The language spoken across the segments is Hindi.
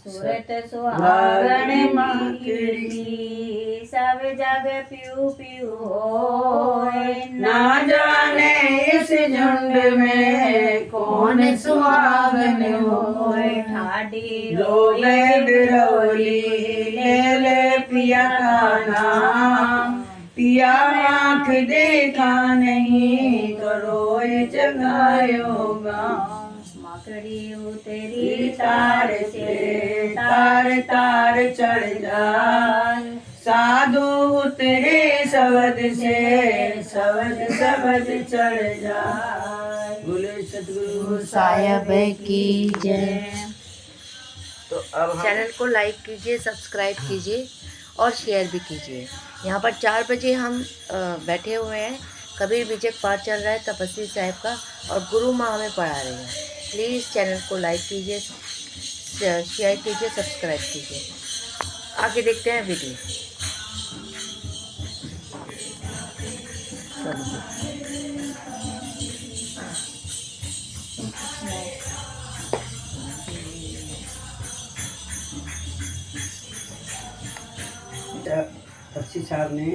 सूरत सुहागण माखड़ी सब जग पियू पियू होए। ना जाने इस झुंड में कौन सुहागन होए। ठाडी रोवे बिरौली ले ले पिया का नाम। पिया आँख देखा नहीं तो रोए जगायोगा। माखड़ी उतरी तार से तार तार चढ़ जाए। साधु उतरे शबद से शबद शबद चढ़ जाए। बोले सतगुरु साहिब की जय। तो अब हम चैनल को लाइक कीजिए, सब्सक्राइब कीजिए और शेयर भी कीजिए। यहाँ पर 4 बजे हम बैठे हुए हैं। कबीर विजय पाठ चल रहा है तपस्वी साहिब का और गुरु माँ हमें पढ़ा रही हैं। प्लीज़ चैनल को लाइक कीजिए, शेयर कीजिए, सब्सक्राइब कीजिए। आगे देखते हैं वीडियो। तपस्वी साहब ने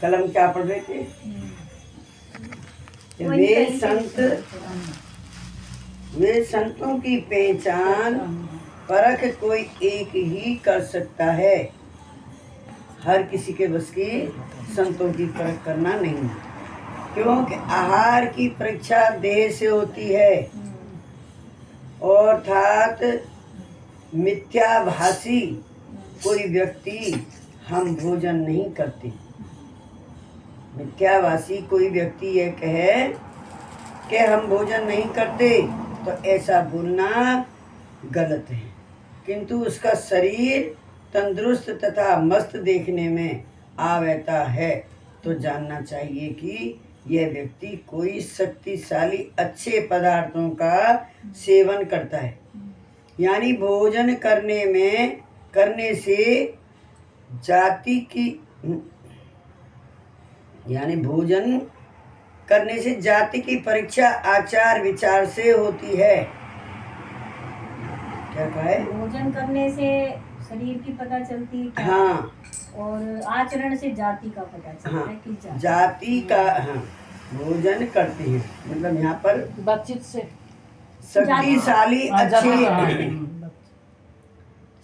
कलम क्या पढ़ रहे थे? वे संतों की पहचान परख कोई एक ही कर सकता है। हर किसी के बस की संतों की परख करना नहीं, क्योंकि आहार की परीक्षा देह से होती है। अर्थात मिथ्याभासी कोई व्यक्ति हम भोजन नहीं करते। मिथ्याभासी कोई व्यक्ति ये कहे कि हम भोजन नहीं करते तो ऐसा बोलना गलत है, किंतु उसका शरीर तंदुरुस्त तथा मस्त देखने में आवता है तो जानना चाहिए कि यह व्यक्ति कोई शक्तिशाली अच्छे पदार्थों का सेवन करता है। यानी भोजन करने से जाति की परीक्षा आचार विचार से होती है। क्या कहा है? भोजन करने से शरीर की पता चलती है क्या? हाँ, और आचरण से जाति का पता चलता हाँ, है कि जाति का। हाँ, भोजन करते हैं मतलब यहाँ पर बातचीत से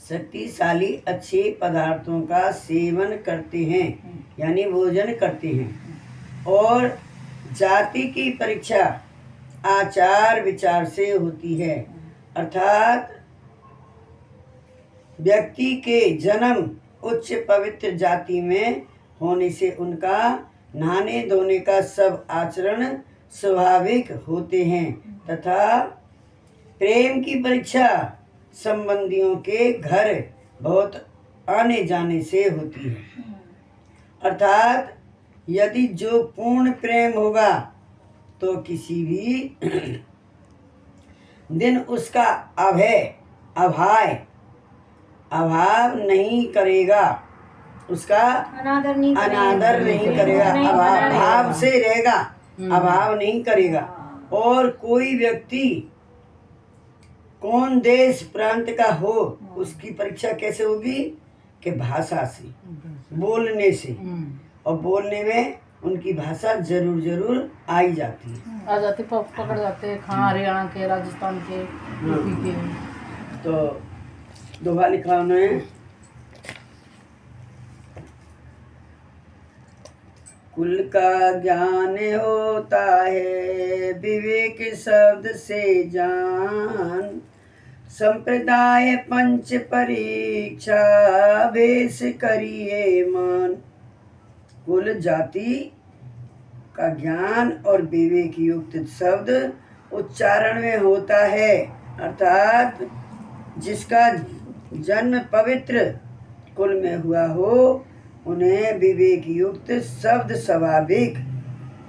शक्तिशाली अच्छे पदार्थों का सेवन करते हैं, यानी भोजन करते हैं। और जाति की परीक्षा आचार विचार से होती है, अर्थात व्यक्ति के जन्म उच्च पवित्र जाति में होने से उनका नहाने धोने का सब आचरण स्वाभाविक होते हैं, तथा प्रेम की परीक्षा संबंधियों के घर बहुत आने जाने से होती है। अर्थात यदि जो पूर्ण प्रेम होगा तो किसी भी दिन उसका अभाव नहीं करेगा, उसका अनादर नहीं करेगा, अभाव से रहेगा, अभाव नहीं करेगा। और कोई व्यक्ति कौन देश प्रांत का हो उसकी परीक्षा कैसे होगी? कि भाषा से, बोलने से, और बोलने में उनकी भाषा जरूर आई जाती है, आ जाती, पकड़ जाते हैं। हाँ, हरियाणा के, राजस्थान के, यूपी के। तो दोहा लिखा उन्होंने, कुल का ज्ञान होता है विवेक शब्द से जान। संप्रदाय पंच परीक्षा भेष करिए मान। कुल जाति का ज्ञान और विवेक युक्त शब्द उच्चारण में होता है, अर्थात जिसका जन्म पवित्र कुल में हुआ हो उन्हें विवेक युक्त शब्द स्वाभाविक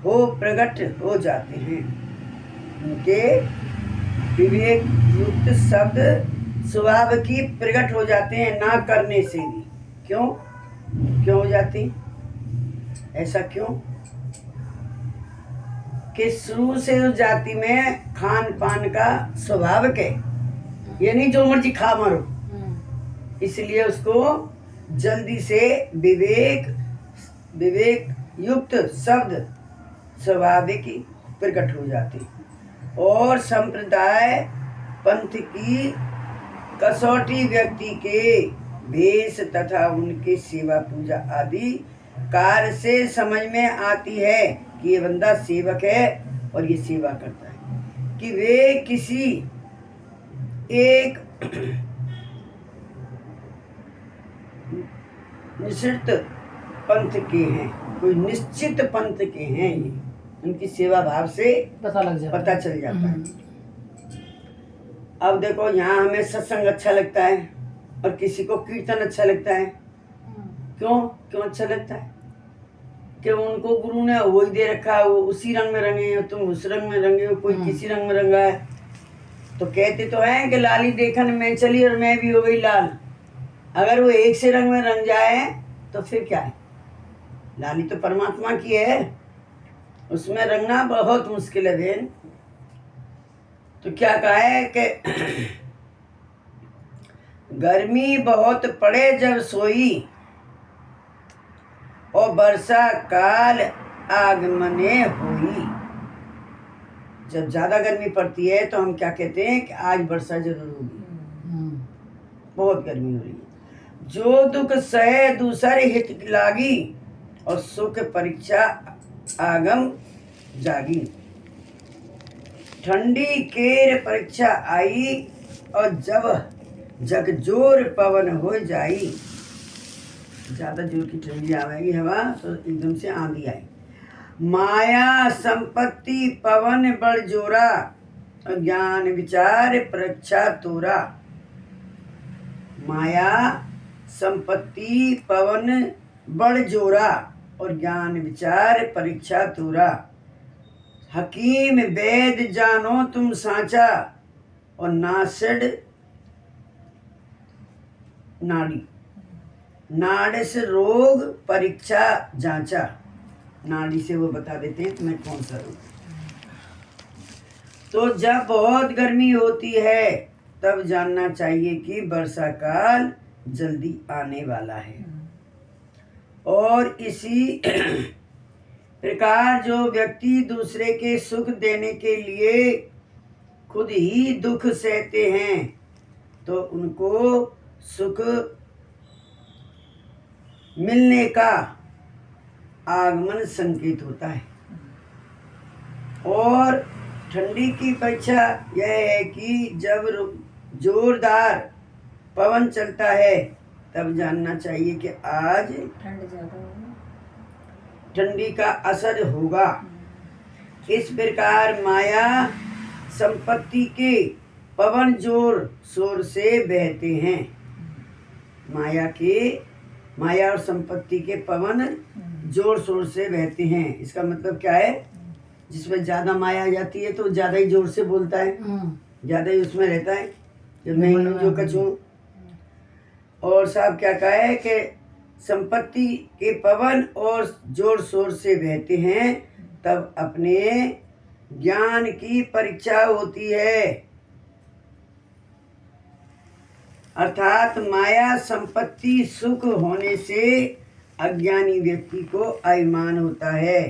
हो प्रकट हो जाते हैं। उनके विवेक युक्त शब्द स्वभाव की प्रकट हो जाते हैं, ना करने से भी। क्यों हो जाती? ऐसा क्यों? कि शुरू से उस जाति में खान पान का स्वाभाविक है, ये नहीं जो मर्जी खा मरो। इसलिए उसको जल्दी से विवेक युक्त शब्द स्वाभाविक प्रकट हो जाते, और संप्रदाय पंथ की कसौटी व्यक्ति के वेश तथा उनके सेवा पूजा आदि कार्य से समझ में आती है कि ये बंदा सेवक है और ये सेवा करता है, कि वे किसी एक निश्चित पंथ के हैं, कोई निश्चित पंथ के हैं। ये उनकी सेवा भाव से पता चल जाता है। अब देखो, यहाँ हमें सत्संग अच्छा लगता है और किसी को कीर्तन अच्छा लगता है। क्यों अच्छा लगता है? कि उनको गुरु ने वही दे रखा, वो उसी रंग में रंगे हो, तुम उस रंग में रंगे हो, कोई किसी रंग में रंगा है। तो कहते तो हैं कि लाली देखन में चली और मैं भी हो गई लाल। अगर वो एक से रंग में रंग जाए तो फिर क्या है? लाली तो परमात्मा की है, उसमें रंगना बहुत मुश्किल है बहन। तो क्या कहा है कि गर्मी बहुत पड़े जब सोई और वर्षा काल आगमने हुई। जब ज्यादा गर्मी पड़ती है तो हम क्या कहते हैं कि आज वर्षा जरूर होगी, बहुत गर्मी हो रही है। जो दुख सहे दूसरे हित लागी और सुख परीक्षा आगम जागी। ठंडी केर परीक्षा आई और जब जगजोर पवन हो जाई। ज्यादा जोर की ठंडी आवेगी हवा तो एकदम से आंधी आई। माया संपत्ति पवन बड़ जोरा और ज्ञान विचार परीक्षा तोरा। माया संपत्ति पवन बड़ जोरा और ज्ञान विचार परीक्षा तोरा। हकीम वेद जानो तुम साचा और नासिड नाड़ी। नाड़ से रोग परीक्षा जांचा। नाड़ी से वो बता देते हैं तुम्हें कौन सा रोग। तो जब बहुत गर्मी होती है तब जानना चाहिए कि वर्षा काल जल्दी आने वाला है। और इसी प्रकार जो व्यक्ति दूसरे के सुख देने के लिए खुद ही दुख सहते हैं तो उनको सुख मिलने का आगमन संकेत होता है। और ठंडी की परीक्षा यह है कि जब जोरदार पवन चलता है तब जानना चाहिए कि आज ठंड ज्यादा होगी, ठंडी का असर होगा। इस प्रकार माया संपत्ति के पवन जोर शोर से बहते हैं। माया और संपत्ति के पवन जोर शोर से बहते हैं। इसका मतलब क्या है? जिसमें ज्यादा माया आ जाती है तो ज्यादा ही जोर से बोलता है, ज्यादा ही उसमें रहता है, जब मैं हूँ जो कछू। और साहब क्या कहा है कि संपत्ति के पवन और जोर शोर से बहते हैं तब अपने ज्ञान की परीक्षा होती है। अर्थात माया संपत्ति सुख होने से अज्ञानी व्यक्ति को अभिमान होता है।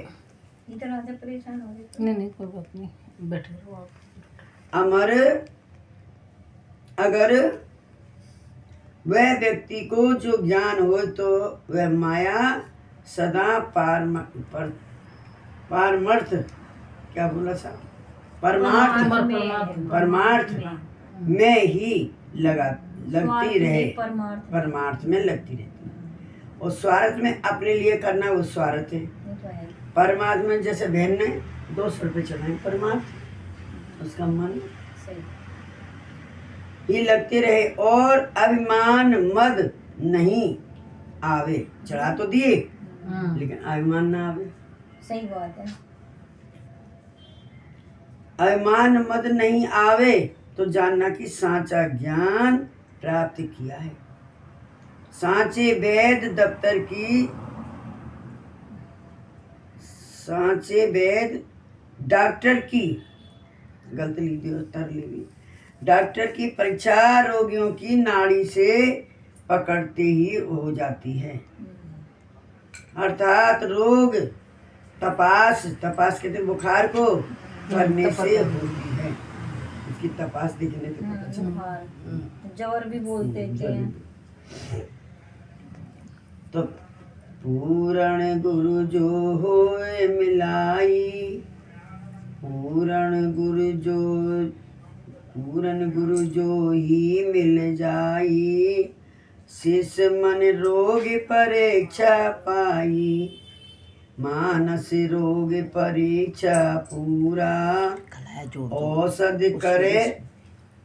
इधर आते परेशान हो रहे। नहीं कोई बात नहीं, बैठे रहो आप। अगर वह व्यक्ति को जो ज्ञान हो तो वह माया सदा पारमार्थ क्या बोला साहब? परमार्थ में ही लगती रहे, परमार्थ में लगती रहती है। और स्वार्थ में अपने लिए करना वो स्वार्थ है। परमार्थ में जैसे बहन ने 200 रुपये चढ़ाए, परमार्थ उसका मन ही लगते रहे और अभिमान मद नहीं आवे। चढ़ा तो दिए लेकिन अभिमान ना आवे। सही बात है। अभिमान मद नहीं आवे तो जानना कि साचा ज्ञान प्राप्त किया है। सांचे वेद दफ्तर की, सांचे वेद डॉक्टर की, गलत ली दी तर ली, डॉक्टर की परीक्षा रोगियों की नाड़ी से पकड़ते ही हो जाती है। अर्थात रोग तपास कहते हैं बुखार को करने से होती है। इसकी तपास दिखने से पता चलता बुखार जवर भी बोलते थे। तो पूरण गुरु जो होए मिलाई, पूरण गुरु जो ही मिल जाई, शिष मन रोग परीक्षा पाई, मानस रोग परीक्षा पूरा, औषध करे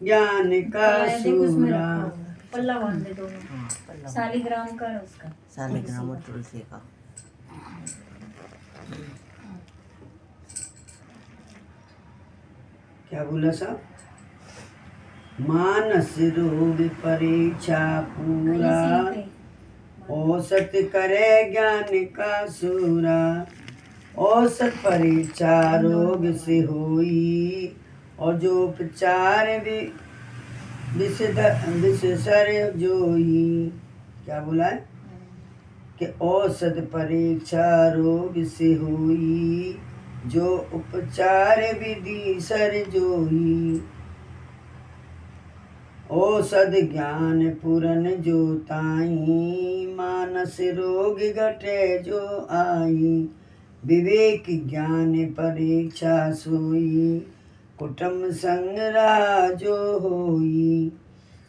ज्ञान का सूरा। पल्ला बांध दे दोनों, शालिग्राम का है उसका, शालिग्राम और तुलसी का। क्या बोला साहब? मानस रोग परीक्षा पूरा, औसत करे ज्ञान का सूरा, औसत परीक्षा रोग से होई, और जो उपचार भी विशेषर जोई। क्या बोला है कि औसत परीक्षा रोग से होई, जो उपचार विधि सर जोई, औषध ज्ञान पूरन जो ताई, मानस रोग घटे जो आई, विवेक ज्ञान परीक्षा सोई, कुटुम्ब संग्रह जो होई,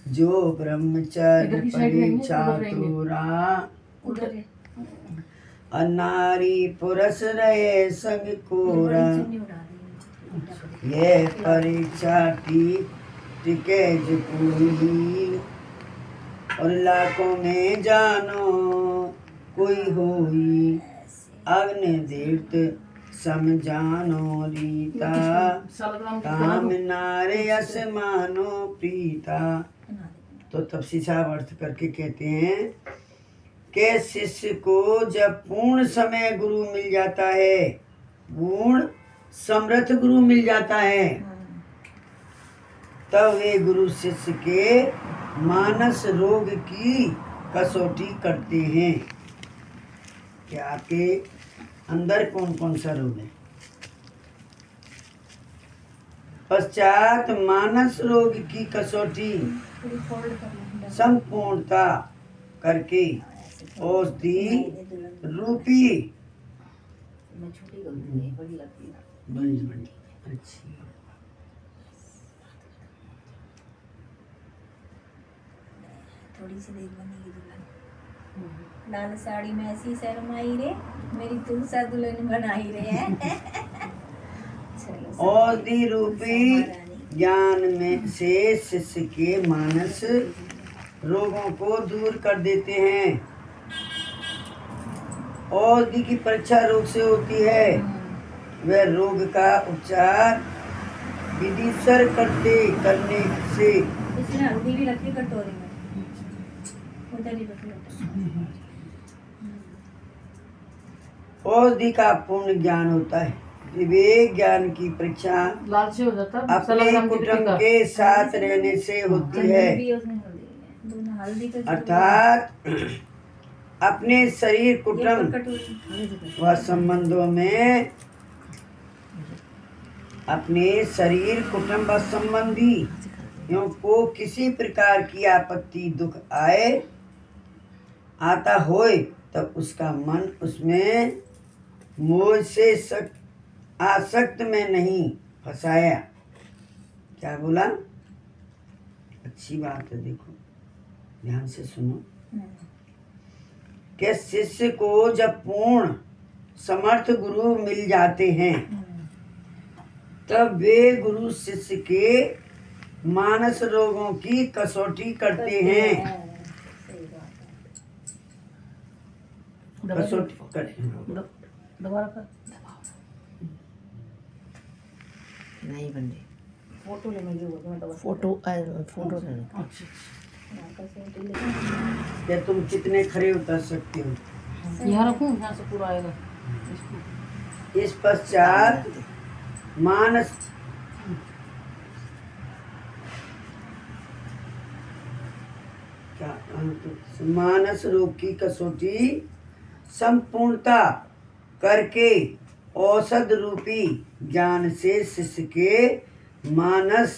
जो ब्रह्मचर्य परीक्षा तोरा, अनारी पुरुष रहे संग कोरा, ये परीक्षा टिके जो कोई, और लाखों में जानो कोई होई, अग्नि दीप्त समझानो रीता, काम नारे असमानो प्रीता। तो तपसी साहब अर्थ करके कहते हैं कि शिष्य को जब पूर्ण समय गुरु मिल जाता है, पूर्ण समर्थ गुरु मिल जाता है, तब वे गुरु शिष्य के मानस रोग की कसौटी करते हैं कि आपके अंदर कौन कौन सा रोग है। पश्चात मानस रोग की कसौटी संपूर्णता करके औषधि रूपी बड़ी अच्छी थोड़ी सी देर बनेगी दुल्हन, लाल साड़ी में ऐसी शर्माई रे, मेरी तुलसा दुल्हन बनाई रे है। औषधि रूपी ज्ञान में से शिष्य के मानस रोगों को दूर कर देते हैं। औषधि की परीक्षा रोग से होती है, वह रोग का उपचार विधिसर करने से। इसमें हल्दी भी रखी कटोरी में, उधर ही रखी। औषधि का पूर्ण ज्ञान होता है। विवेक ज्ञान की परीक्षा लालची हो जाता है, अपने कुटुंब के साथ रहने से होती है, अर्थात अपने शरीर कुटुंब व संबंधों में, अपने शरीर कुटुंब व संबंधी को किसी प्रकार की आपत्ति दुख आता होए, तब उसका मन उसमें मोह से आसक्त में नहीं फंसाया। क्या बोला? अच्छी बात है, देखो ध्यान से सुनो कि शिष्य को जब पूर्ण समर्थ गुरु मिल जाते हैं, तब वे गुरु शिष्य के मानस रोगों की कसौटी करते हैं। कसौटी करते हैं। दोबारा कर, नहीं बन रही फोटो लेने की फोटो ले लो। क्या तुम कितने खड़े उतर सकते हो? यहाँ रखूँ, यहाँ से पूरा आएगा। इस पश्चात मानस मानस रोग की कसौटी संपूर्णता करके औषध रूपी ज्ञान से शिष्य के मानस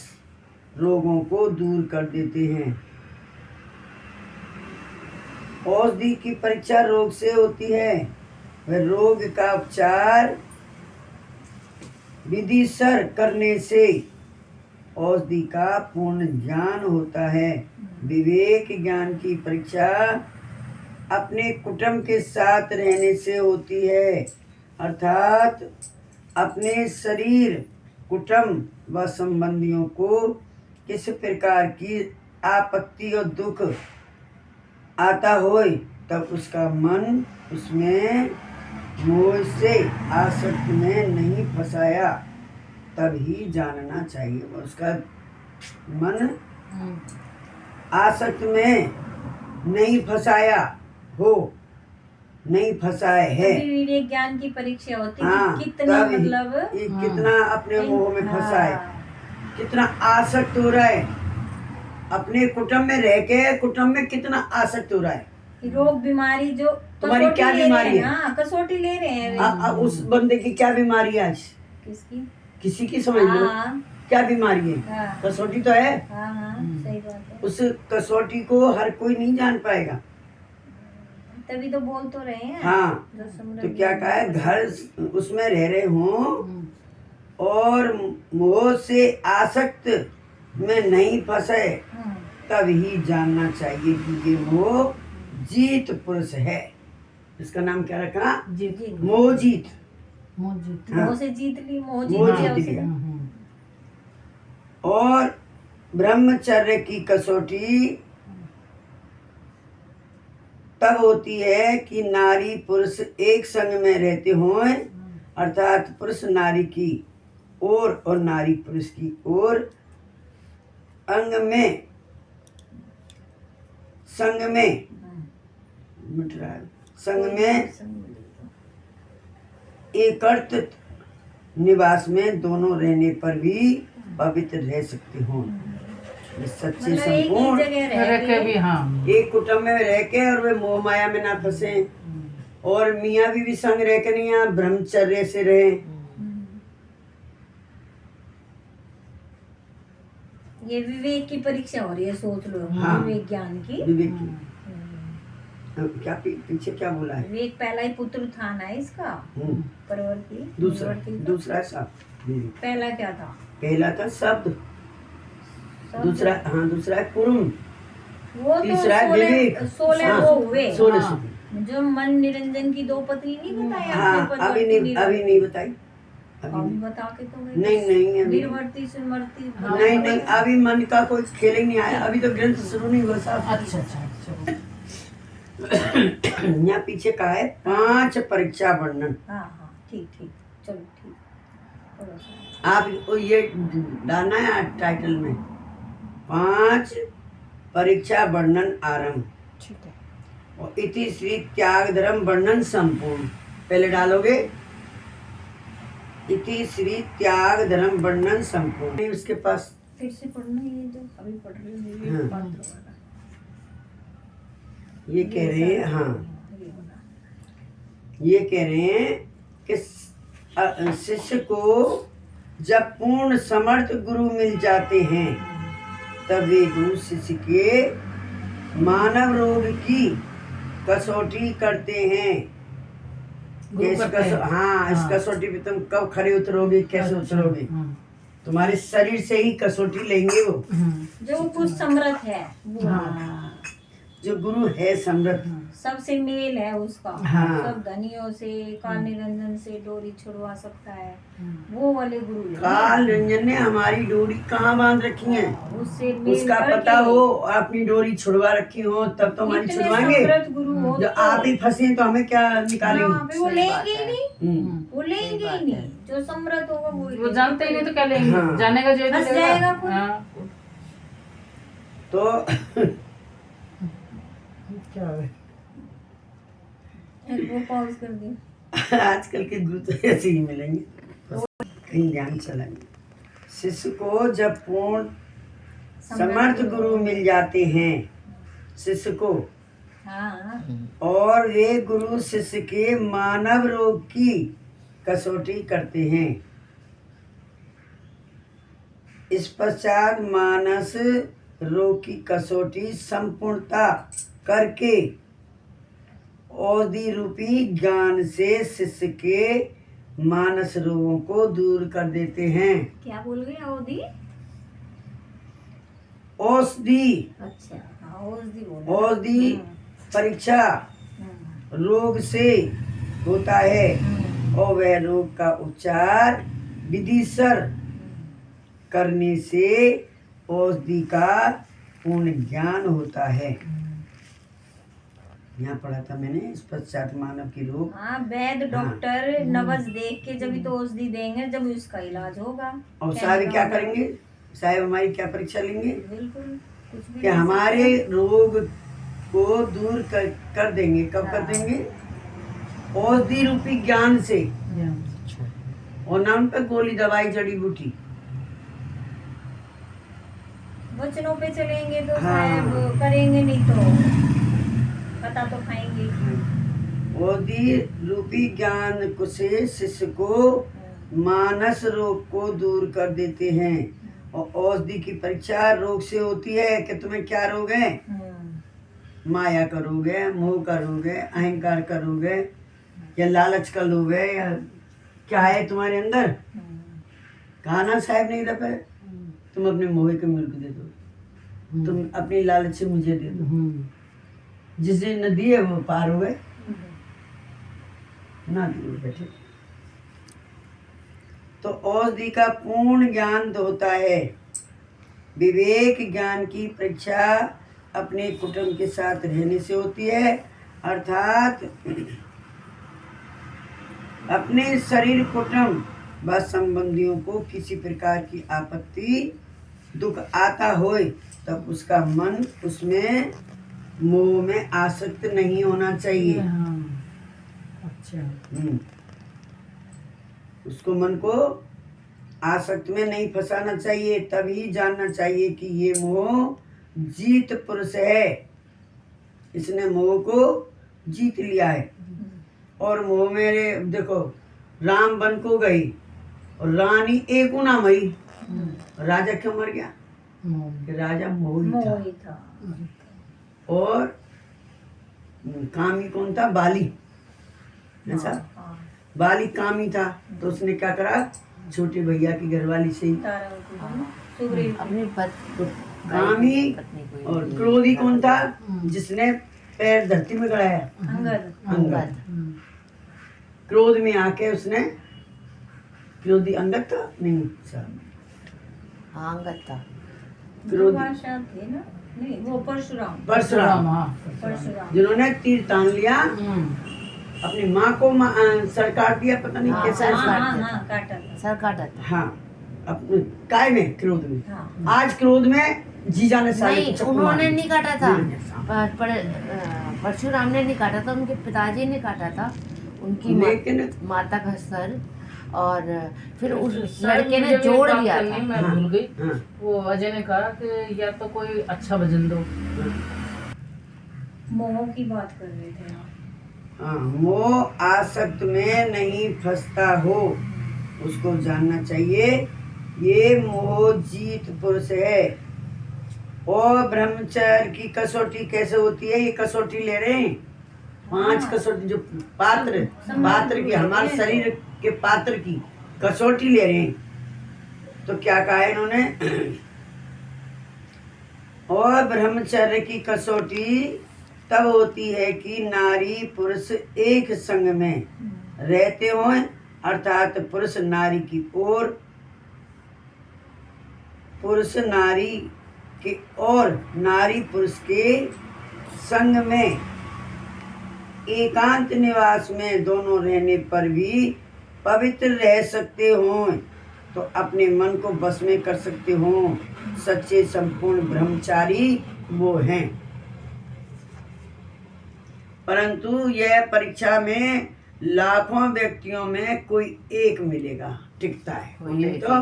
रोगों को दूर कर देते हैं। औषधि की परीक्षा रोग से होती है, वह रोग का उपचार विधिसर करने से औषधि का पूर्ण ज्ञान होता है। विवेक ज्ञान की परीक्षा अपने कुटुंब के साथ रहने से होती है, अर्थात अपने शरीर, कुटुंब व संबंधियों को किस प्रकार की आपत्ति और दुख आता हो तब उसका मन उसमें मोह से आसक्त में नहीं फंसाया तब ही जानना चाहिए। उसका मन आसक्त में नहीं फंसाया हो, नहीं फंसाए है। तभी विवेक ज्ञान की परीक्षा होती है हाँ, कि कितना तभी मतलब ये कितना अपने मोह में फंसा है, हाँ, कितना आसक्त हो रहा है, अपने कुटुंब में रह के कुटुंब में कितना आसक्त हो रहा है। कि रोग बीमारी जो तुम्हारी कसौटी क्या ले रहे बीमारी हैं, है? हाँ, कसौटी ले रहे हैं उस बंदे की क्या बीमारी है आज? किसकी? किसी की समझ लो, हाँ, क्या बीमारी है? हाँ, कसौटी तो है, हाँ, हाँ, सही बात है। उस कसौटी को हर कोई नहीं जान पाएगा। तभी तो बोल तो रहे हैं। हाँ, जो समृद्ध तो क्या कहा है, घर उसमें रह रहे हों और मोह से आसक्त में नहीं फंसे हाँ, तब ही जानना चाहिए कि ये मोह जीत पुरुष है। इसका नाम क्या रखा? जीत मोह जीत। जीत हाँ। मोह से जीत ली, मोह मोह जीत लिया जीत उसे। लिया। और ब्रह्मचर्य की कसौटी तब होती है कि नारी पुरुष एक संग में रहते हों, अर्थात पुरुष नारी की ओर और नारी पुरुष की ओर अंग में संग में मिट रहा है, संग में एकत्रित निवास में दोनों रहने पर भी पवित्र रह सकते हो। ये सच्चे मतलब एक ही संपूर्ण जगह रह रह के के भी हाँ एक कुटुंब में रह के और वे मोह माया में ना फंसे, और मियाँ भी संग रह के नहीं, यहाँ ब्रह्मचर्य से रहे। ये विवेक की परीक्षा हो रही है, सोच लो। हाँ। विवेक ज्ञान की। विवेक की क्या पीछे क्या बोला है? विवेक पहला ही पुत्र था ना इसका, परवर्ती दूसरा निवर्ती का। दूसरा शब्द विवेक। पहला क्या था? पहला था शब्द, शब्द। दूसरा हाँ दूसरा है कुरुम, वो तो तीसरा है विवेक। 16 हाँ, वो हुए 16 हाँ। से। जो मन निरंजन की 2 पत्नी नहीं बताया हाँ आपने, अभी परवर्ती नहीं, अभी नहीं बताई, अभी अभी नहीं। बता के तो गए। नहीं नहीं अभी वीरवर्ती सुमर्ती नहीं नहीं अभी मन का कोई खेल ही नहीं आया, अभी तो ग्रंथ शुरू नहीं हुआ साहब। अच्छा अच्छा यहाँ पीछे का है 5 परीक्षा वर्णन। हाँ हाँ ठीक ठीक, चलो ठीक, थोड़ा सा। आप ये डालना है टाइटल में, 5 परीक्षा वर्णन आरंभ ठीक है। और इति श्री त्याग धर्म वर्णन संपूर्ण। पहले डालोगे इति श्री त्याग धर्म वर्णन संपूर्ण, उसके पास फिर से पढ़ना, ये जो अभी पढ़ रहे हो विवेक हाँ। पात्र वाला। ये कह रहे हैं, हाँ ये वाला। ये कह रहे हैं कि शिष्य को जब पूर्ण समर्थ गुरु मिल जाते हैं तब वे गुरु शिष्य के मानव रोग की कसौटी करते हैं। गुरु इस करते हैं। हाँ इस हाँ। कसौटी पे तुम कब खड़े उतरोगे, कैसे उतरोगे, तुम्हारे शरीर से ही कसौटी लेंगे वो। जो कुछ समर्थ है वो, हाँ। जो गुरु है समर्थ, सबसे मेल है उसका। हाँ। सब धनियों से, काल निरंजन से डोरी छुड़वा सकता है, वो वाले गुरु है। काल रंजन ने हमारी डोरी कहाँ बांध रखी है, उससे मेल उसका करके पता हो, अपनी डोरी छुड़वा रखी हो तब तो हमारी इतने छुड़वाएंगे। समर्थ गुरु हो जो तो- आप ही फंसे तो हमें क्या हाँ, निकालेंगे। फिर वो लेंगे ही नहीं, हम्म। वो लेंगे ही नहीं। जो समर्थ होगा वो ही वो लेगा। जानते ही नहीं तो क्या लेंगे, हाँ। जाने का जो फंस जाएगा खुद। तो क्या है वो पॉज कर दिया। आजकल के गुरु तो ऐसे ही मिलेंगे, कहीं ध्यान चलाएंगे। शिष्य को जब पूर्ण समर्थ गुरु मिल जाते हैं शिष्य को, हाँ और वे गुरु शिष्य के मानव रोग की कसौटी करते हैं। इस पश्चात मानस रोग की कसौटी संपूर्णता करके औषधि रूपी ज्ञान से शिष्य के मानस रोगों को दूर कर देते हैं। क्या बोल गए औधी? औषधि, अच्छा हाँ औषधि बोला। औषधि परीक्षा रोग से होता है और वह रोग का उपचार विधिसर करने से औषधि का पूर्ण ज्ञान होता है। यहाँ पढ़ा था मैंने, इस पश्चात मानव की रोग। हाँ वैद्य डॉक्टर नवज देख के जब तो औषधि देंगे जब उसका इलाज होगा। और साहब क्या करेंगे? साहब हमारी क्या परीक्षा लेंगे? बिल्कुल कुछ भी कि नहीं हमारे रोग को दूर कर देंगे। कब कर देंगे? औषधि रूपी ज्ञान से, और ना उन पर गोली दवाई जड़ी बूटी। वचनों पे चलेंगे तो हाँ। साहब करेंगे, नहीं तो पता तो खाएंगे। औषधि रूपी ज्ञान से शिष्य को मानस रोग को दूर कर देते हैं। और औषधि की परीक्षा रोग से होती है कि तुम्हें क्या रोग है? माया का रोग है, मोह का रोग है, अहंकार का रोग है, या लालच का रोग है, या क्या है तुम्हारे अंदर? कहा ना साहब नहीं रहा है, तुम अपने मोह के मेरे को दे दो, तुम अपनी लालच से मुझे दे दो। जिसने नदी है वो पार हो गए ना, दूर बैठे। तो औषधि का पूर्ण ज्ञान होता है। विवेक ज्ञान की परीक्षा अपने कुटुंब के साथ रहने से होती है, अर्थात अपने शरीर, कुटुंब व संबंधियों को किसी प्रकार की आपत्ति दुख आता होए तब उसका मन उसमें मोह में आसक्त नहीं होना चाहिए। अच्छा उसको मन को आसक्त में नहीं फंसाना चाहिए। तभी जानना चाहिए कि ये मोह जीत पुरुष है, इसने मोह को जीत लिया है। और मोह मेरे देखो, राम वन को गई और रानी एक ना मरी, राजा क्यों मर गया? कि राजा मोही था। और कामी कौन था? बाली। ऐसा बाली कामी था, तो उसने क्या करा? छोटे भैया की घरवाली से ही अपनी कामी। और क्रोधी कौन था? जिसने पैर धरती में गड़ाया? अंगद। क्रोध में आके उसने, क्रोधी अंगद था? नहीं साहब, हाँ अंगद था। क्रोधी थे ना? नहीं वो परशुराम। परशुराम जिन्होंने तीर तान लिया, अपनी माँ को सर काट दिया, पता नहीं कैसा सर काटा था। हाँ, अपने काय में, क्रोध में। आज क्रोध में जीजा ने नहीं, उन्होंने नहीं काटा था, परशुराम ने नहीं काटा था, उनके पिताजी ने काटा था उनकी माता का सर। और फिर उस लड़के ने जोड़ दिया था। मैं भूल गई। वो अजय ने कहा कि या तो कोई अच्छा भजन दो। मोह की बात कर रहे थे आप। हाँ, मोह आसक्त में नहीं फंसता हो, उसको जानना चाहिए ये मोह जीत पुरुष है। और ब्रह्मचर्य की कसौटी कैसे होती है? ये कसौटी ले रहे हैं 5 कसौटी, जो पात्र की, हमारे शरीर के पात्र की कसौटी ले रहे हैं। तो क्या कहा है इन्होंने? और ब्रह्मचर्य की कसौटी तब होती है कि नारी पुरुष एक संग में रहते हों, अर्थात पुरुष नारी की ओर, पुरुष नारी के और नारी पुरुष के संग में एकांत निवास में दोनों रहने पर भी पवित्र रह सकते हों, तो अपने मन को बस में कर सकते हों। सच्चे संपूर्ण ब्रह्मचारी वो हैं। परंतु यह परीक्षा में लाखों व्यक्तियों में कोई एक मिलेगा, टिकता है। नहीं तो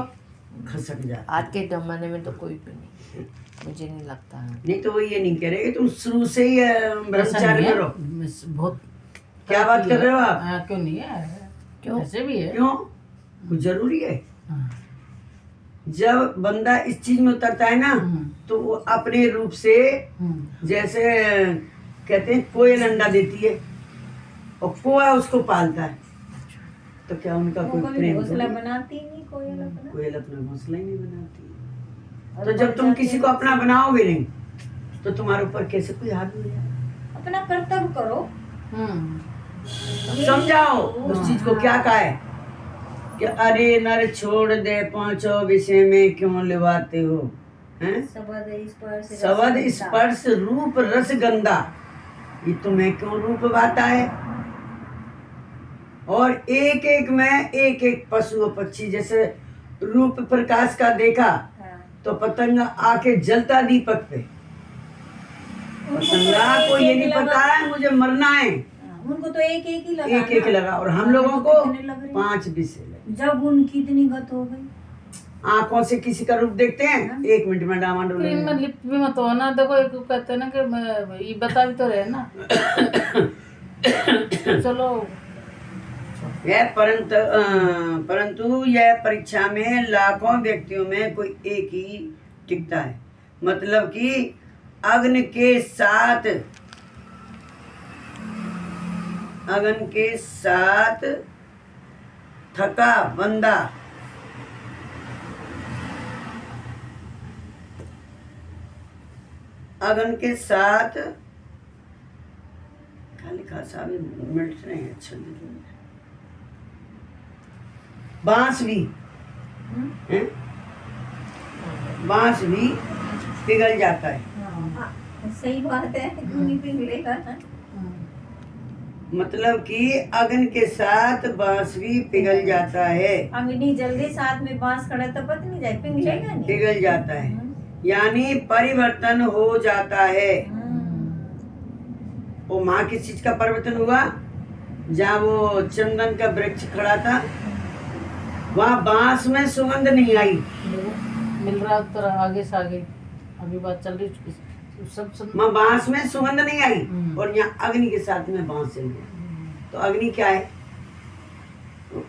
खसक जाता। आज के जमाने में तो कोई भी नहीं, मुझे नहीं लगता है। नहीं तो वो ये नहीं कह रहे कि तुम शुरू से ही ब्रह्मचार्य में रहो। बहुत क्या बात कर रहे हो आप? क्यों नहीं है, क्यों? ऐसे भी है। क्यों? कुछ जरूरी है? हाँ। जब बंदा इस चीज में उतरता है ना तो वो अपने रूप से, जैसे कहते हैं कोयल अंडा देती है और कोया उसको पालता है, तो क्या उनका वो कोई कभी प्रेम घोंसला थोड़ी? बनाती ही नहीं कोयल अपना। कोयल अपना घोंसला ही नहीं बनाती। और तो जब बढ़ तुम जाते किसी को हैं। अपना बनाओगे नहीं तो तुम्हारे ऊपर कैसे कोई हाथ नहीं आएगा? अपना कर्तव्य करो। समझाओ उस चीज को। क्या कहा है कि अरे नर छोड़ दे पांचों विषय में क्यों लिवाते हो, हैं? सबद स्पर्श सवद स्पर्श रूप रस गंधा, ये तुम्हें क्यों रूप बाता है? और एक एक में एक एक पशु और पक्षी, जैसे रूप प्रकाश का देखा हाँ। तो पतंगा आके जलता दीपक पे। पतंगा को ये नहीं पता है मुझे मरना है, उनको तो एक एक ही लगा एक एक ना। लगा। और हम लोगों को कितने लग रहे हैं? 5 विषय लगे। जब उनकी इतनी गत हो गई, आंखों से किसी का रूप देखते हैं 1 मिनट में डामाडोल हो क्रीम में जाएंगे। लिप भी मत हो ना। देखो एक कहते हैं ना कि ये बता भी तो रहे ना। चलो यह परंतु यह परीक्षा में लाखों व्यक्तियों में कोई एक ही टिकता है। मतलब कि अग्नि के साथ थका बंदा अग्नि के साथ खाली खासा भी मिनट नहीं है। अच्छा बांस भी हैं? बांस भी पिघल जाता है। हाँ, सही बात है, क्यों नहीं पिघलेगा ना। मतलब कि अग्नि के साथ बांस भी पिघल जाता है, अग्नि जल्दी साथ में बांस खड़ा तो पता नहीं जाए, पिघलेगा नहीं। पिघल जाता है, यानी परिवर्तन हो जाता है। वो वहाँ किस चीज का परिवर्तन हुआ? जहाँ वो चंदन का वृक्ष खड़ा था वहाँ बांस में सुगंध नहीं आई। मिल रहा उत्तर आगे से आगे, अभी बात चल रही सब वहाँ बांस में सुगंध नहीं आई और यहाँ अग्नि के साथ में बांस चल गया। तो अग्नि क्या है?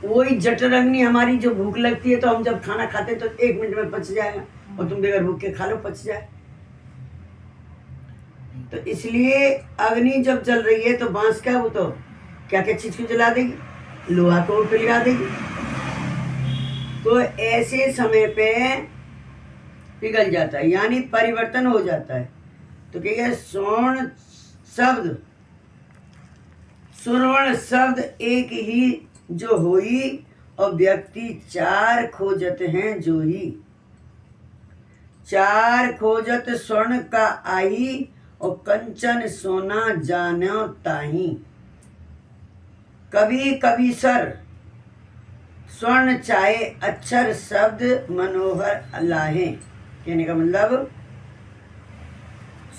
वही जठर अग्नि हमारी, जो भूख लगती है तो हम जब खाना खाते तो 1 मिनट में पच जाएगा, और तुम बगैर भूख के खा लो पच जाए। तो इसलिए अग्नि जब जल रही है तो बांस क्या, वो तो क्या क्या चीज को जला देगी, लोहा को पिघला देगी। तो ऐसे समय पे पिघल जाता है, यानी परिवर्तन हो जाता है। तो क्या है? सुवर्ण शब्द एक ही जो होई, और व्यक्ति 4 खोजत हैं जो ही। 4 खोजत स्वर्ण का आही, और कंचन सोना जानो ताही। कभी कभी सर स्वर्ण चाहे अक्षर शब्द मनोहर लाहे। कहने का मतलब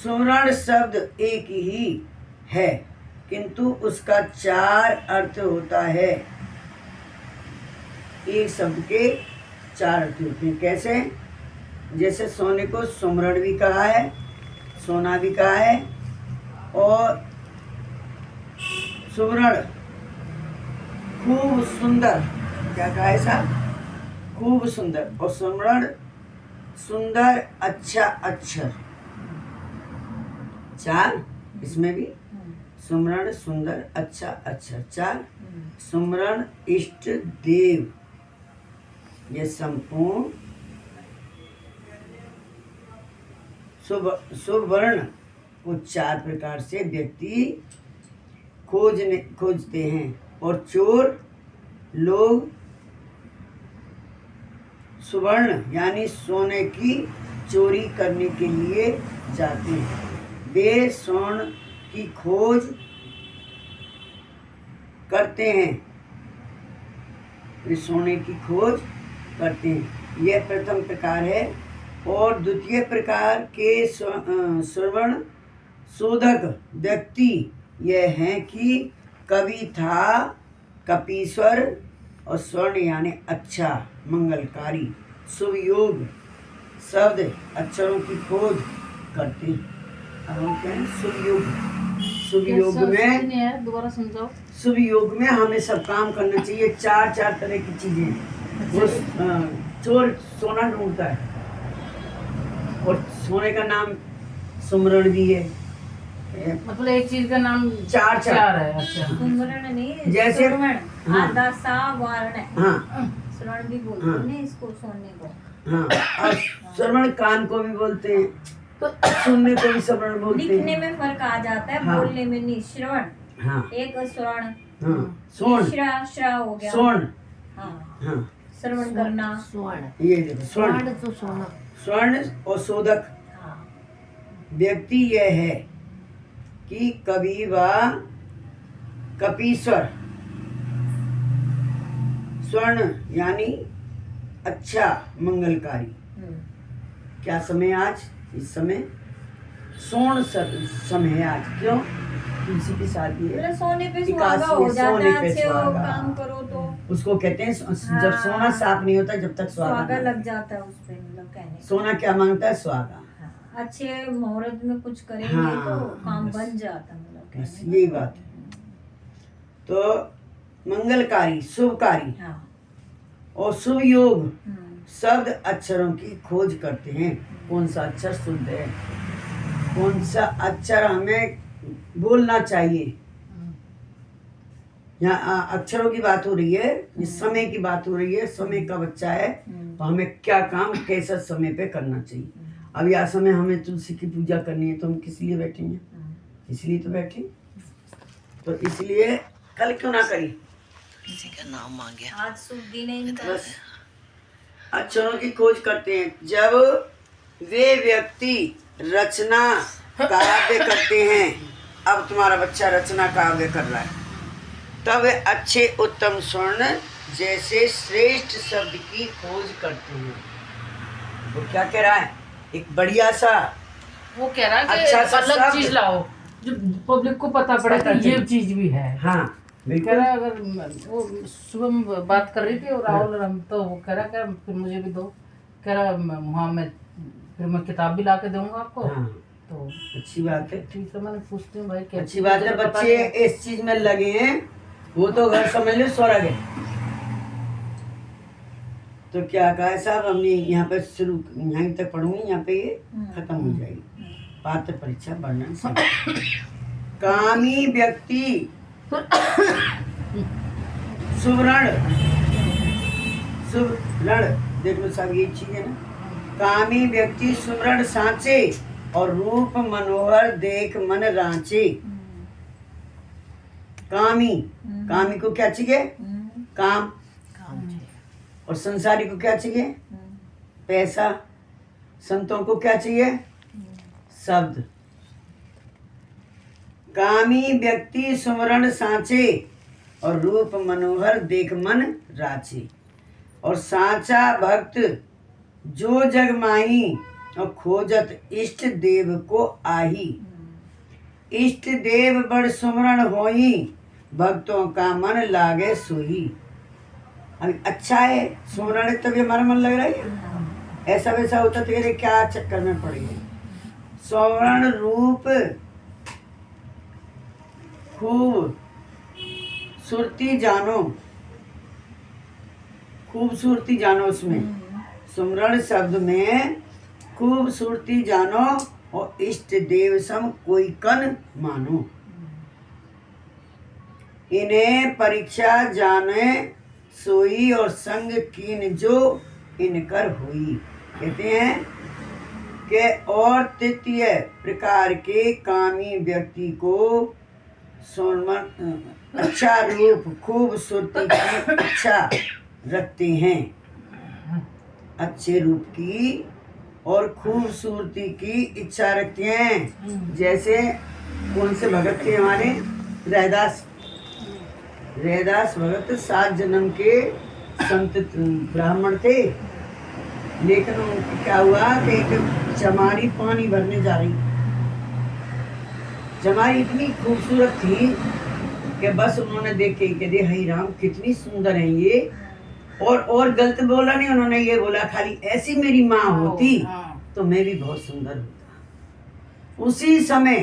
सुवर्ण शब्द एक ही है किंतु उसका 4 अर्थ होता है। एक शब्द के 4 अर्थ होते हैं। कैसे? जैसे सोने को सुमरण भी कहा है, सोना भी कहा है, और सुवर्ण खूब सुंदर, क्या कहा है साहब? खूब सुंदर। और सुमरण सुंदर अच्छा अक्षर। 4 इसमें भी सुमरण सुंदर अच्छा अक्षर 4। सुमरण इष्ट देव, ये संपूर्ण सुवर्ण को 4 प्रकार से व्यक्ति खोजते हैं। और चोर लोग सुवर्ण यानी सोने की चोरी करने के लिए जाते हैं। वे स्वर्ण की खोज करते हैं, वे सोने की खोज करते हैं। यह प्रथम प्रकार है। और द्वितीय प्रकार के श्रवण शोधक व्यक्ति यह हैं कि कवि था, कपीश्वर, और स्वर्ण यानी अच्छा मंगलकारी, शुभ योग शब्द अक्षरों की खोज करते हैं। अब हम कहें शुभ योग। शुभ योग समझ में नहीं आया, दोबारा समझाओ। शुभ योग में हमें सब काम करना चाहिए। चार तरह की चीजें। वो चोर सोना ढूंढता है और सोने का नाम सुमरण भी है। मतलब एक चीज का नाम चार है। अच्छा, सुमरण नहीं, जैसे- सुरवण। हाँ। आधा सा वर्ण। हाँ श्रवण भी बोलते हाँ। हैं ना इसको, सोने को। हाँ, और श्रवण कान को भी बोलते हैं, तो सुनने को भी श्रवण बोलते लिखने हैं। में फर्क आ जाता है, हाँ। बोलने में नहीं। श्रवण हाँ एक श्रवण, हाँ, सोन श्रा हो गया। सोन। हाँ, हाँ, श्रवण करना। स्वर्ण। ये देखो स्वर्ण। स्वर्ण तो सोना। स्वर्ण और शोधक हाँ। व्यक्ति यह है कि कवि व कपीश्वर। स्वर्ण यानी अच्छा, मंगलकारी। हम्म। क्या समय आज? इस समय स्वर्ण समय है आज। क्यों? तुलसी की शादी है। मतलब सोने पे 81 सुहागा हो जाता सोने है, पे अच्छे वो सुहागा। काम करो तो उसको कहते हैं जब हाँ। सोना साफ नहीं होता जब तक सुहागा सुहागा ना। लग जाता है उस पे, मतलब कहने का। सोना क्या मांगता है? सुहागा। हाँ, अच्छे मुहूर्त में कुछ करेंगे हाँ, तो काम बस। बन जाता, मतलब बस कहने का। यही बात है। तो मंगलकारी, शुभकारी हाँ। और शुभ योग हम्म। शब्द अक्षरों की खोज करते हैं। कौन सा अक्षर शुद्ध है, कौन सा अक्षर हमें बोलना चाहिए। यहाँ अक्षरों की बात हो रही है, ये समय की बात हो रही है। समय का बच्चा है तो हमें क्या काम कैसा समय पे करना चाहिए। अब यह समय हमें तुलसी की पूजा करनी है तो हम किस लिए बैठेंगे? इसलिए तो बैठे। तो इसलिए कल क्यों ना करी? किसी का नाम आ गया। आज शुभ दिन है इनका। बस अक्षरों की खोज करते हैं। जब वे व्यक्ति रचना काव्य करते हैं, अब तुम्हारा बच्चा रचना काव्य कर रहा है, तब वे अच्छे उत्तम स्वर्ण जैसे श्रेष्ठ शब्द की खोज करते हैं। वो क्या कह रहा है? एक बढ़िया सा वो कह रहा है कि अच्छा सा अलग शब्द। चीज लाओ जो पब्लिक को पता पड़े पता कि ये चले। चीज भी है। हाँ कह बिल्कुल। रहा है, अगर वो सुबह में बात कर रही थी और राहुल और हम, तो वो कह रहा है फिर मुझे भी दो। कह रहा वहाँ मैं फिर मैं किताब भी ला के दूंगा आपको। हाँ, तो अच्छी बात है। ठीक है, मैंने पूछती हूँ भाई क्या अच्छी बात है। मुझे पता बच्चे नहीं। इस चीज में लगे हैं, वो तो घर समझ लो स्वर्ग है। तो क्या कहा है साहब, हमने यहाँ पे शुरू, यहीं तक पढ़ूंगी, यहाँ पे ये खत्म हो जाएगी। पात्र परीक्षा वर्णन संख्या। कामी व्यक्ति सुवर्ण, सुवर्ण देख लो साहब, ये चीज है ना। कामी व्यक्ति सुवर्ण सांचे और रूप मनोहर देख मन रांचे। कामी, कामी को क्या चाहिए? काम। काम चाहिए। और संसारी को क्या चाहिए? पैसा। संतों को क्या चाहिए? शब्द। कामी व्यक्ति सुमरण सांचे और रूप मनोहर देख मन राचे। और सांचा भक्त जो जग माही और खोजत इष्ट देव को आही। इष्ट देव बड़ सुमरण होई भक्तों का मन लागे सोही। अभी अच्छा है सुमरण है तभी हमारा मन लग रहा है। ऐसा वैसा होता तो ये क्या चक्कर में पड़ गए। सुमरण रूप खूब सुरती जानो, खूबसूरती जानो। उसमें सुमरण शब्द में खूबसूरती जानो और इष्ट देव सम कोई कन मानो। इन्हें परीक्षा जाने सोई और संग कीन जो इनकर हुई। कहते हैं कि और तृतीय प्रकार के कामी व्यक्ति को अच्छा रूप खूबसूरती की इच्छा रखते हैं। अच्छे रूप की और खूबसूरती की इच्छा रखते हैं। जैसे कौन से भगत थे हमारे? रैदास। रैदास भगत 7 जन्म के संत ब्राह्मण थे, लेकिन उनको क्या हुआ कि एक चमारी पानी भरने जा रही। चमारी इतनी खूबसूरत थी कि बस उन्होंने देखे कि दे हरी राम कितनी सुंदर है ये, और गलत बोला नहीं उन्होंने, ये बोला खाली ऐसी मेरी माँ होती हाँ। तो मैं भी बहुत सुंदर होता। उसी समय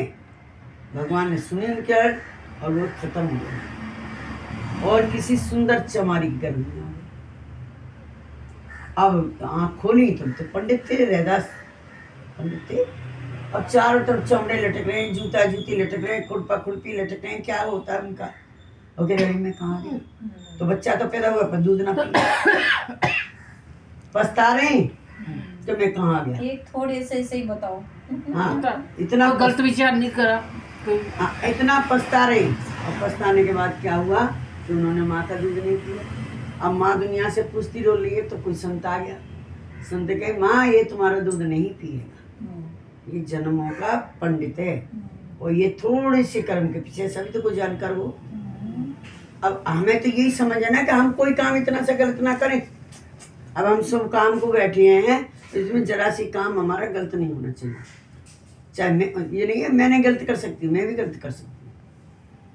भगवान ने सुनी उनके अर्थ और वो खत्म हो गया और किसी सुंदर चमारी की गर्भ में आ गए। अब आँख खोली तो पंडित थे, रैदास पंडित थे, और चारों तरफ चमड़े लटक रहे हैं, जूता जूती लटक रहे हैं, खुरपा खुरपी लटक रहे हैं, क्या होता है उनका। ओके रही में कहाँ गया, तो बच्चा तो पैदा हुआ पर दूध ना पिया, पछता रहे हैं कि मैं कहाँ गया। एक थोड़े से ही बताओ। हाँ इतना तो गलत विचार नहीं करा कोई। हाँ, इतना पछता रहे, और पछताने के बाद क्या हुआ कि उन्होंने माँ का दूध नहीं पिया। अब माँ दुनिया से पूछती रो रही है, तो कोई संत आ गया। संत कहे माँ ये तुम्हारा दूध नहीं पिएगा, ये जन्मों का पंडित है और ये थोड़े से कर्म के पीछे, सभी तो कोई जानकार हो। अब हमें तो यही समझ है ना कि हम कोई काम इतना सा गलत ना करें। अब हम सब काम को बैठे हैं, इसमें जरा सी काम हमारा गलत नहीं होना चाहिए। चाहे मैं, ये नहीं है मैंने गलत कर सकती हूँ, मैं भी गलत कर सकती हूँ,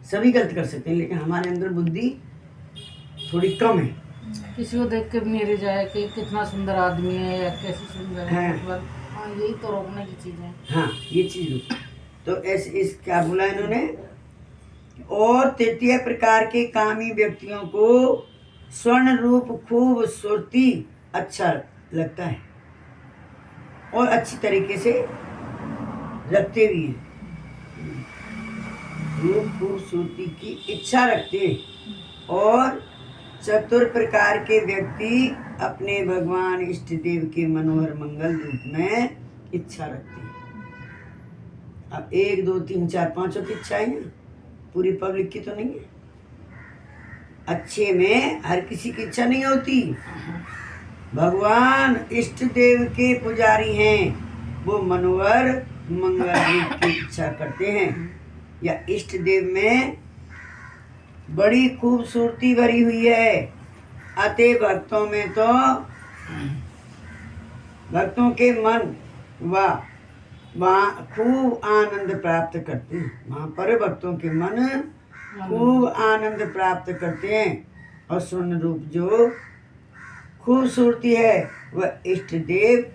सभी गलत कर सकते हैं, लेकिन हमारे अंदर बुद्धि थोड़ी कम है। किसी को देख के मेरे जाए कि कितना सुंदर आदमी है या कैसी सुंदर है, हाँ। मतलब हाँ यही तो रोकने की चीज है। हाँ ये चीज तो ऐसे इस क्या बोला इन्होंने। और तृतीय प्रकार के कामी व्यक्तियों को स्वर्ण रूप खूबसूरती अच्छा लगता है और अच्छी तरीके से रखते भी हैं, रूप खूबसूरती की इच्छा रखते हैं। और चतुर प्रकार के व्यक्ति अपने भगवान इष्ट देव के मनोहर मंगल रूप में इच्छा रखते हैं। अब 1 2 3 4 5 की इच्छाएं हैं, पूरी पब्लिक की तो नहीं है। अच्छे में हर किसी की इच्छा नहीं होती। भगवान इष्ट देव के पुजारी हैं, वो मनोहर मंगल रूप की इच्छा करते हैं, या इष्ट देव में बड़ी खूबसूरती भरी हुई है। अतः भक्तों में तो भक्तों के मन वहाँ खूब आनंद प्राप्त करते हैं, वहाँ पर भक्तों के मन खूब आनंद प्राप्त करते हैं। और स्वर्ण रूप जो खूबसूरती है वह इष्ट देव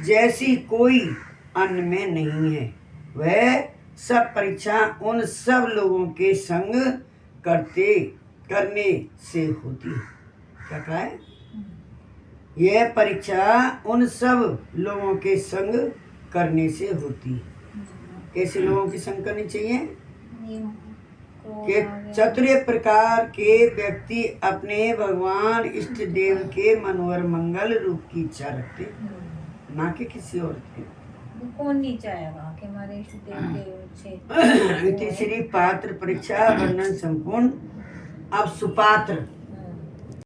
जैसी कोई अन्य में नहीं है। वह सब परीक्षा उन सब लोगों के संग करने से होती है। क्या कहा है? यह परीक्षा उन सब लोगों के संग करने से होती है। कैसे लोगों की संग करनी चाहिए? कि चतुर्य प्रकार के व्यक्ति अपने भगवान इष्ट देव के मनोहर मंगल रूप की इच्छा रखते, ना कि किसी और के। कौन नहीं चाहेगा कि हमारे इष्ट देव के अच्छे। तीसरी पात्र परीक्षा वर्णन संपूर्ण। अब सुपात्र